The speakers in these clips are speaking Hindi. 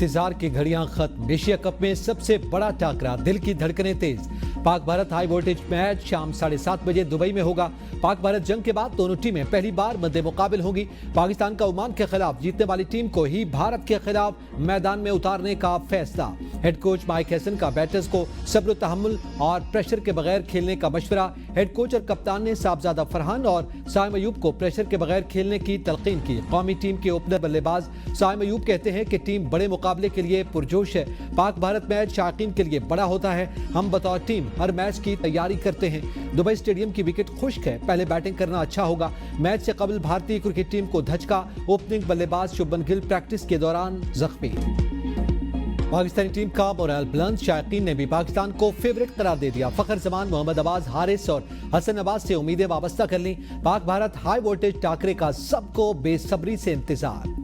इंतजार की घड़ियां खत्म। एशिया कप में सबसे बड़ा टाकरा, दिल की धड़कनें तेज। Pak Bharat high voltage match शाम 7:30 बजे दुबई में होगा। पाक भारत जंग के बाद दोनों टीमें पहली बार मद्दे मुकाबिल होंगी। पाकिस्तान का ओमान के खिलाफ जीतने वाली टीम को ही भारत के खिलाफ मैदान में उतारने का फैसला। हेड कोच माइक हैसन का बैटर्स को सब्र तहम्मुल और प्रेशर के बगैर खेलने का मशवरा। हेड कोच और कप्तान ने साहबजादा फरहान और साइम अयूब को प्रेशर के बगैर खेलने की तलकीन की। कौमी टीम के ओपनर बल्लेबाज साइम अयूब कहते हैं कि टीम बड़े मुकाबले के लिए पुरजोश है। पाक भारत मैच शायकीन के लिए बड़ा होता है। हम बतौर टीम हर मैच की तैयारी करते हैं। दुबई स्टेडियम की विकेट खुश्क है, पहले बैटिंग करना अच्छा होगा। मैच से कबल भारतीय क्रिकेट टीम को धचका। ओपनिंग बल्लेबाज शुभमन गिल प्रैक्टिस के दौरान जख्मी। पाकिस्तानी टीम का मोराल बुलंद, शायकीन ने भी पाकिस्तान को फेवरेट करार दे दिया। फखर जमान, मोहम्मद अब्बास, हारिस और हसन अब्बास से उम्मीदें वाबस्ता कर ली। पाक भारत हाई वोल्टेज टाकरे का सबको बेसब्री से इंतजार।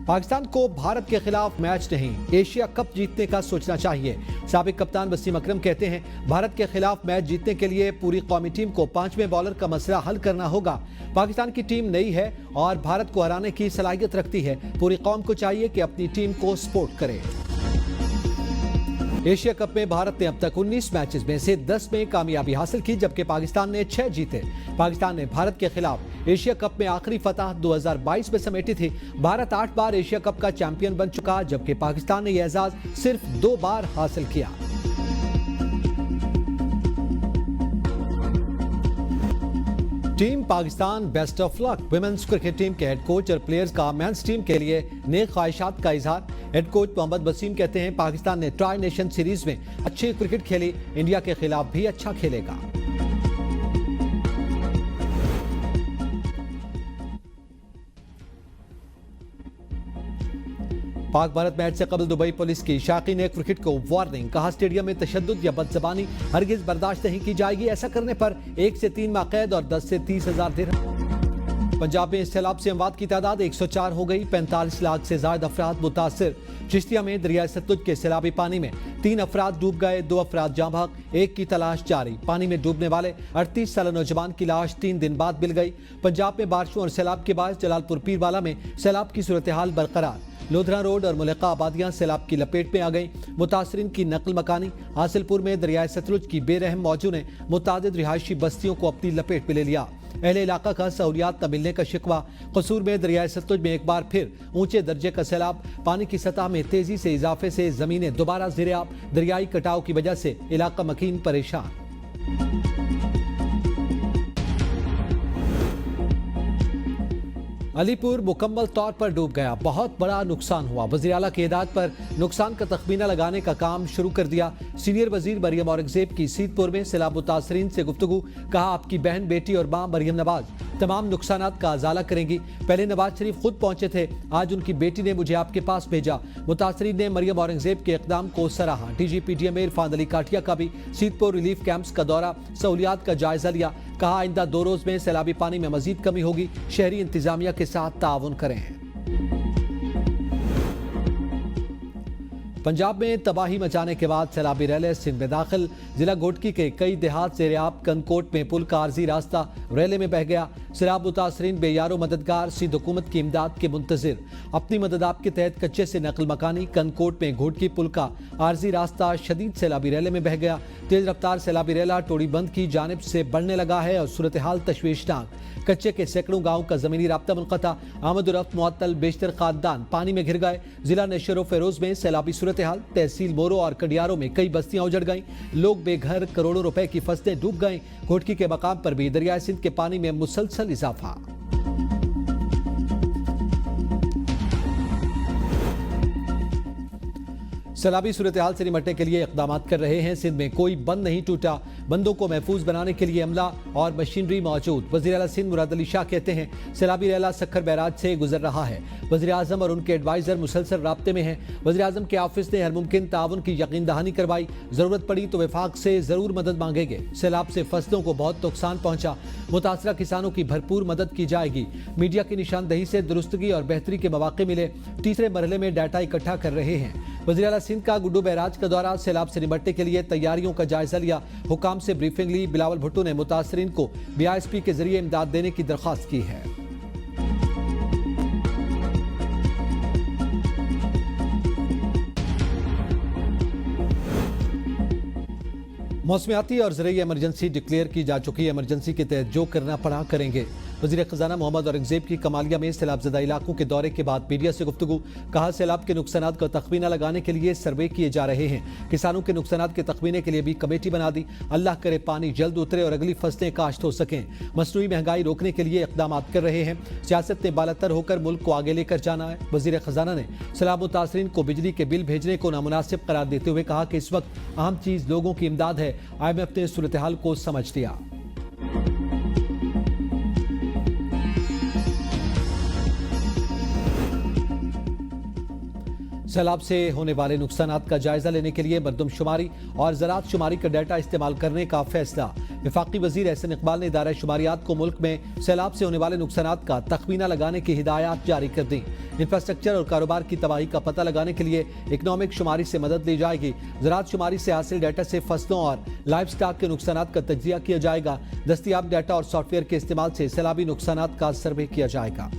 पाकिस्तान को भारत के खिलाफ मैच नहीं, एशिया कप जीतने का सोचना चाहिए। साबिक कप्तान वसीम अकरम कहते हैं, भारत के खिलाफ मैच जीतने के लिए पूरी कौमी टीम को 5वें बॉलर का मसला हल करना होगा। पाकिस्तान की टीम नई है और भारत को हराने की सलाहियत रखती है। पूरी कौम को चाहिए कि अपनी टीम को सपोर्ट करे। एशिया कप में भारत ने अब तक 19 मैचेस में से 10 में कामयाबी हासिल की, जबकि पाकिस्तान ने 6 जीते। पाकिस्तान ने भारत के खिलाफ एशिया कप में आखिरी फतह 2022 में समेटी थी। भारत 8 बार एशिया कप का चैंपियन बन चुका, जबकि पाकिस्तान ने यह एजाज सिर्फ 2 बार हासिल किया। Team Pakistan best of luck. Women's cricket team के हेड कोच और प्लेयर्स का मेंस टीम के लिए नेक ख्वाहिशात का इजहार। हेड कोच मोहम्मद वसीम कहते हैं, पाकिस्तान ने ट्राई नेशन सीरीज में अच्छी क्रिकेट खेली, इंडिया के खिलाफ भी अच्छा खेलेगा। पाक भारत मैच से कबल दुबई पुलिस की शायकीन ने क्रिकेट को वार्निंग, कहा स्टेडियम में तशद्दुद या बदज़बानी हरगिज बर्दाश्त नहीं की जाएगी। ऐसा करने पर 1 से 3 माह कैद और 10 से 30,000 दिरहम। पंजाब में इस सैलाब से अमवात की तादाद 104 हो गई। 45 लाख से ज्यादा अफराद मुतासिर। चिश्तिया में दरिया सतलुज के सैलाबी पानी में 3 अफराद डूब गए, 2 अफराद जाँ भाग, 1 की तलाश जारी। पानी में डूबने वाले 38 साल नौजवान की लाश 3 दिन बाद मिल गई। पंजाब में बारिशों और सैलाब के बाद जलालपुर पीरवाला में सैलाब की सूरत हाल बरकरार। लोधरा रोड और मुलक्का आबादियां सैलाब की लपेट में आ गई। मुतासरीन की नकल मकानी। हासिलपुर में दरियाए सतलुज की बेरहम मौजों ने मुतादिद रिहायशी बस्तियों को अपनी लपेट में ले लिया। अहले इलाका का सहूलियात न मिलने का शिकवा। कसूर में दरियाए सतलुज में एक बार फिर ऊंचे दर्जे का सैलाब। पानी की सतह में तेजी से इजाफे से जमीनें दोबारा ज़ेर-ए-आब। दरियाई कटाव की वजह से इलाका मकीन परेशान। अलीपुर मुकम्मल तौर पर डूब गया, बहुत बड़ा नुकसान हुआ। वज़ीर आला की हिदायत पर नुकसान का तखमीना लगाने का काम शुरू कर दिया। सीनियर वजीर मरियम औरंगजेब की सीतपुर में सैलाब मुतासरीन से गुफ्तगू, कहा आपकी बहन, बेटी और मां मरियम नवाज तमाम नुकसानात का अजाला करेंगी। पहले नवाज शरीफ खुद पहुंचे थे, आज उनकी बेटी ने मुझे आपके पास भेजा। मुतासरीन ने मरियम औरंगजेब के इक़दाम को सराहा। DGPDMA इरफान अली काटिया का भी सीतपुर रिलीफ कैंप्स का दौरा, सहूलियात का जायजा लिया। कहा आइंदा 2 रोज में सैलाबी पानी में मजीद कमी होगी, शहरी इंतजामिया के साथ ताउन करें। पंजाब में तबाही मचाने के बाद सैलाबी रैले सिंध में दाखिल। जिला घोटकी के कई देहात ज़ेर-ए-आब। कनकोट में पुल का आर्जी रास्ता रैले में बह गया। सैलाब मुतासरीन बेयारो मददगार, सिंध हुकूमत की इमदाद के मुंतजिर। अपनी मदद आपके तहत कच्चे से नकल मकानी। कनकोट में घोटकी पुल का आर्जी रास्ता शदीद सैलाबी रैले में बह गया। तेज रफ्तार सैलाबी रैला टोड़ी बंद की जानिब से बढ़ने लगा है और सूरत हाल तशवीशनाक। कच्चे के सैकड़ों गाँव का जमीनी राब्ता मुनक़ता, आमद और रफ्त मुअत्तल, बेशतर खानदान पानी में घिर गए। जिला नेशर व फेरोज में सैलाबी सूरत हाल। तहसील मोरो और कडियारों में कई बस्तियां उजड़ गईं। लोग बेघर, करोड़ों रुपए की फसलें डूब गईं। घोटकी के मकाम पर भी दरियाए सिंध के पानी में मुसलसल इजाफा। सैलाबी सूरत हाल से निपटने के लिए इक़दाम कर रहे हैं। सिंध में कोई बंद नहीं टूटा, बंदों को महफूज बनाने के लिए अमला और मशीनरी मौजूद। वज़ीर आला सिंध मुराद अली शाह कहते हैं, सैलाबी रैला सक्खर बैराज से गुजर रहा है। वज़ीर आज़म और उनके एडवाइज़र मुसलसल राब्ते में हैं। वज़ीर आज़म के ऑफिस ने हर मुमकिन ताउन की यकीन दहानी करवाई। ज़रूरत पड़ी तो वफाक से ज़रूर मदद मांगेंगे। सैलाब से फसलों को बहुत नुकसान पहुंचा, मुतासरा किसानों की भरपूर मदद की जाएगी। मीडिया की निशानदही से दुरुस्तगी और बेहतरी के मौके मिले। तीसरे मरहले में डाटा इकट्ठा कर रहे हैं। वज़ीर आला सिंध का गुड्डू बैराज का दौरा, सैलाब से निपटने के लिए तैयारियों का जायजा लिया। हुकाम से ब्रीफिंग ली। बिलावल भुट्टो ने मुतासरीन को BISP के जरिए इमदाद देने की दरख्वास्त की है। मौसमियाती और ज़रूरी इमरजेंसी डिक्लेयर की जा चुकी है। इमरजेंसी के तहत जो करना पड़ा करेंगे। वज़ीर ख़जाना मोहम्मद औरंगज़ेब की कमालिया में सैलाब ज़दा इलाकों के दौरे के बाद मीडिया से गुफ्तगू। कहा, सैलाब के नुकसानात का तखमीना लगाने के लिए सर्वे किए जा रहे हैं। किसानों के नुकसानात के तखमीने के लिए भी कमेटी बना दी। अल्लाह करे पानी जल्द उतरे और अगली फसलें काश्त हो सकें। मसनूई महंगाई रोकने के लिए इक़दाम कर रहे हैं। सियासत ने बालातर होकर मुल्क को आगे लेकर जाना है। वज़ीर ख़जाना ने सैलाब मुतासरीन को बिजली के बिल भेजने को नामुनासिब करार देते हुए कहा कि इस वक्त अहम चीज़ लोगों की इमदाद है। IMF ने सूरत हाल को समझ लिया। सैलाब से होने वाले नुकसानात का जायजा लेने के लिए मरदमशुमारी और ज़राअत शुमारी का डाटा इस्तेमाल करने का फैसला। वफाकी वज़ीर एहसन इकबाल ने इदारा शुमारियात को मुल्क में सैलाब से होने वाले नुकसानात का तखमीना लगाने की हिदायत जारी कर दी। इंफ्रास्ट्रक्चर और कारोबार की तबाही का पता लगाने के लिए इकनॉमिक शुमारी से मदद ली जाएगी। ज़राअत शुमारी से हासिल डाटा से फसलों और लाइफ स्टॉक के नुकसानात का तज्जिया किया जाएगा। दस्तियाब डाटा और सॉफ्टवेयर के इस्तेमाल से सैलाबी नुकसानात का सर्वे किया जाएगा।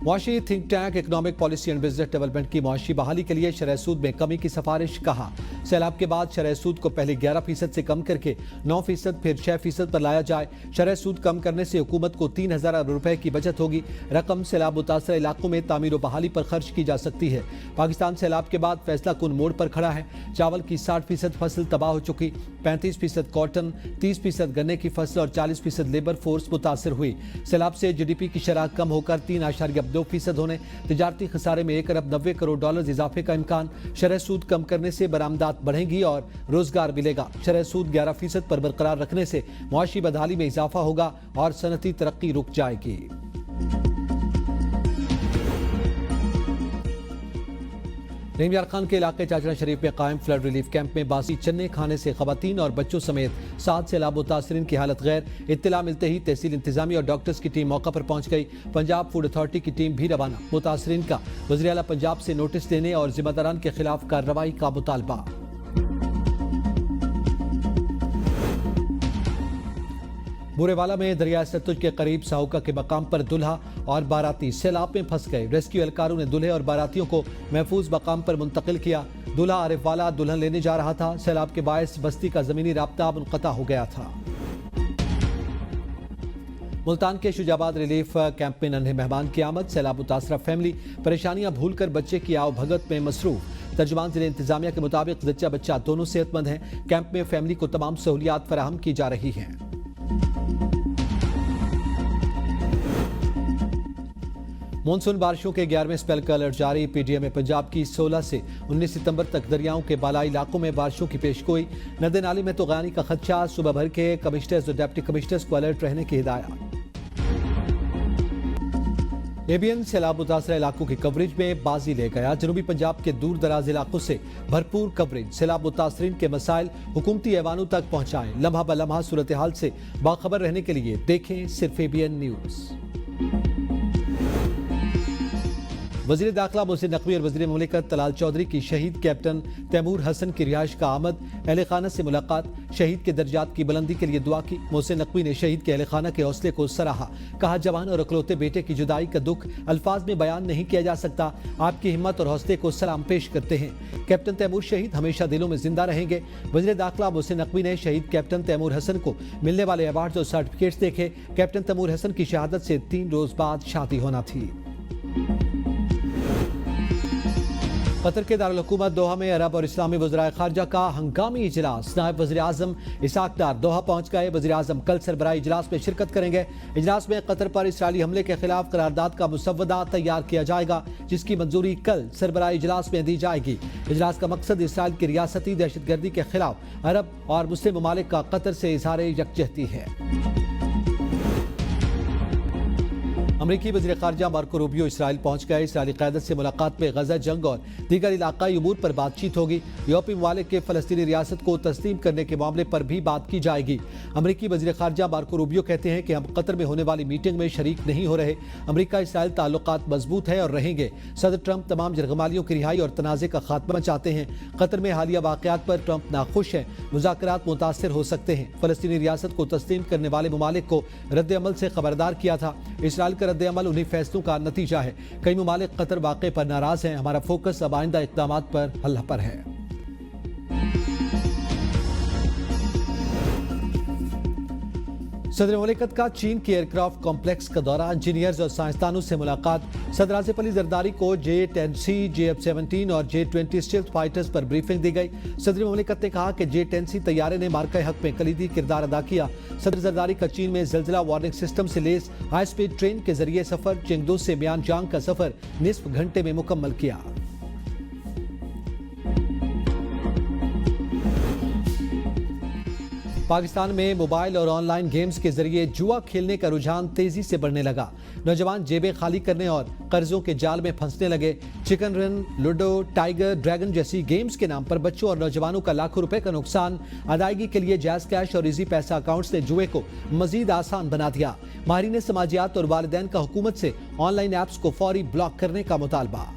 मुआशी think tank economic policy and business development की मुआशी बहाली के लिए शरह सूद में कमी की सिफारिश। कहा, सैलाब के बाद शरह सूद को पहले 11% से कम करके 9%, फिर 6% पर लाया जाए। शरह सूद कम करने से हुकूमत को 3,000 अरब रुपए की बचत होगी। रकम सैलाब मुतासर इलाकों में तामीर और बहाली पर खर्च की जा सकती है। पाकिस्तान सैलाब के बाद फैसला कुन मोड़ पर खड़ा है। चावल की 60% फसल तबाह हो चुकी, 35% कॉटन, 30% गन्ने की फसल और 40% लेबर फोर्स मुतासर हुई। सैलाब से GDP की शरह कम होकर 3.2% होने, तिजारती खसारे में 1 अरब 90 करोड़ डॉलर इजाफे का इम्कान। शरह सूद कम करने से बरामदात बढ़ेंगी और रोजगार मिलेगा। शरह सूद 11% पर बरकरार रखने से मुआशी बदहाली में इजाफा होगा और सनती तरक्की रुक जाएगी। नईम यार खान के इलाके चाचरा शरीफ में कायम फ्लड रिलीफ कैंप में बासी चन्ने खाने से खवातीन और बच्चों समेत 7 सैलाब मुतासरीन की हालत गैर। इत्तला मिलते ही तहसील इंतजामी और डॉक्टर्स की टीम मौका पर पहुंच गई। पंजाब फूड अथॉरिटी की टीम भी रवाना। मुतासरीन का वज़ीर आला पंजाब से नोटिस देने और जिम्मेदारान के खिलाफ कार्रवाई का मुतालबा। बुरेवाला में दरिया सतलुज के करीब साहुका के मकाम पर दुल्हा और बाराती सैलाब में फंस गए। रेस्क्यू एहलकारों ने दुल्हे और बारातियों को महफूज मकाम पर मुंतकिल किया। दूल्हा आरिफ वाला दुल्हन लेने जा रहा था। सैलाब के बायस बस्ती का जमीनी राब्ता मुनक़ता हो गया था। मुल्तान के शुजाबाद रिलीफ कैंप में नन्हे मेहमान की आमद। सैलाब मुतासरा फैमिली परेशानियां भूलकर बच्चे की आओ भगत में मसरूफ। तर्जुमान जिले इंतजामिया के मुताबिक जच्चा बच्चा दोनों सेहतमंद हैं। कैंप में फैमिली को तमाम सहूलियात फराहम की जा रही हैं। मानसून बारिशों के 11वें स्पेल का अलर्ट जारी। PDM में पंजाब की 16 से 19 सितंबर तक दरियाओं के बालाई इलाकों में बारिशों की पेशगोई। नदी नाली में तूफ़ानी का खदशा। सुबह भर के कमिश्नर्स और डिप्टी कमिश्नर्स को अलर्ट रहने की हिदायत। ABN सैलाब मुतासर इलाकों की कवरेज में बाजी ले गया। जनूबी पंजाब के दूर दराज इलाकों से भरपूर कवरेज। सैलाब मुतासरीन के मसाइल हुकूमती ऐवानों तक पहुंचाएं। लम्हा ब लम्हा सूरत हाल से बाखबर रहने के लिए देखें सिर्फ ABN न्यूज़। वज़ीर दाखिला मोहसिन नकवी और वज़ीर मुमलिकत तलाल चौधरी की शहीद कैप्टन तैमूर हसन की रिहाइश का आमद। अहले खाना से मुलाकात। शहीद के दर्जात की बुलंदी के लिए दुआ की। मोहसिन नकवी ने शहीद के अहले खाना के हौसले को सराहा। कहा, जवान और अकलौते बेटे की जुदाई का दुख अल्फाज में बयान नहीं किया जा सकता। आपकी हिम्मत और हौसले को सलाम पेश करते हैं। कैप्टन तैमूर शहीद हमेशा दिलों में जिंदा रहेंगे। वज़ीर दाखिला मोहसिन नकवी ने शहीद कैप्टन तैमूर हसन को मिलने वाले अवार्ड और सर्टिफिकेट्स देखे। कैप्टन तैमूर हसन की शहादत से 3 रोज बाद शादी होना थी। कतर के दारुल हुकूमत दोहा में अरब और इस्लामी वज़राए खारजा का हंगामी इजलास। नायब वज़ीर आज़म इसाक डार दोहा पहुंच गए। वज़ीर आज़म कल सरबराही इजलास में शिरकत करेंगे। इजलास में कतर पर इसराइली हमले के खिलाफ करारदाद का मुसव्वदा तैयार किया जाएगा, जिसकी मंजूरी कल सरबराही इजलास में दी जाएगी। इजलास का मकसद इसराइल की रियासती दहशतगर्दी के खिलाफ अरब और मुस्लिम ममालिक का कतर से इजहार यकजहती है। अमरीकी वज़ीर ख़ारजा मार्को रूबियो इसराइल पहुंच गए। इसराइली क़यादत से मुलाकात में गजा जंग और दीगर इलाक़ाई उमूर पर बातचीत होगी। यूरोपीय ममालिक के फ़लस्तीनी रियासत को तस्लीम करने के मामले पर भी बात की जाएगी। अमरीकी वज़ीर ख़ारजा मार्को रूबियो कहते हैं कि हम कतर में होने वाली मीटिंग में शरीक नहीं हो रहे। अमरीका इसराइल ताल्लुकात मजबूत है और रहेंगे। सदर ट्रंप तमाम यरगमालियों की रिहाई और तनाज़े का खात्मा चाहते हैं। कतर में हालिया वाक़यात पर ट्रंप नाखुश हैं। मुज़ाकरात मुतासिर हो सकते हैं। फ़लस्तीनी रियासत को तस्लीम करने वाले ममालिक को रद्द अमल से खबरदार किया था। इसराइल का रद्द अमल उन्हीं फैसलों का नतीजा है। कई ममालिक कतर वाक़े पर नाराज हैं। हमारा फोकस अब आइंदा इक़दामात पर हल पर है। सदर मुमलिकत का चीन के एयरक्राफ्ट कॉम्प्लेक्स का दौरा, इंजीनियर्स और साइंसदानों से मुलाकात। सदर आसिफ अली जरदारी को J-10C, J-17 और J-20 स्टील्थ फाइटर्स पर ब्रीफिंग दी गई। सदर मुमलिकत ने कहा कि J-10C तैयारे ने मार्का हक में कलीदी किरदार अदा किया। सदर जरदारी का चीन में ज़िलज़िला वार्निंग सिस्टम से लेस हाई स्पीड ट्रेन के जरिए सफर, चेंगदू से म्यानजांग का सफर निस्फ घंटे में मुकम्मल किया। पाकिस्तान में मोबाइल और ऑनलाइन गेम्स के जरिए जुआ खेलने का रुझान तेजी से बढ़ने लगा। नौजवान जेबें खाली करने और कर्जों के जाल में फंसने लगे। Chicken run, ludo, tiger dragon जैसी गेम्स के नाम पर बच्चों और नौजवानों का लाखों रुपए का नुकसान। अदायगी के लिए जैज़ कैश और इजी पैसा अकाउंट्स ने जुए को मजीद आसान बना दिया। माहिरीन समाजियात और वालिदैन का हुकूमत से ऑनलाइन ऐप्स को फौरी ब्लॉक करने का मुतालबा।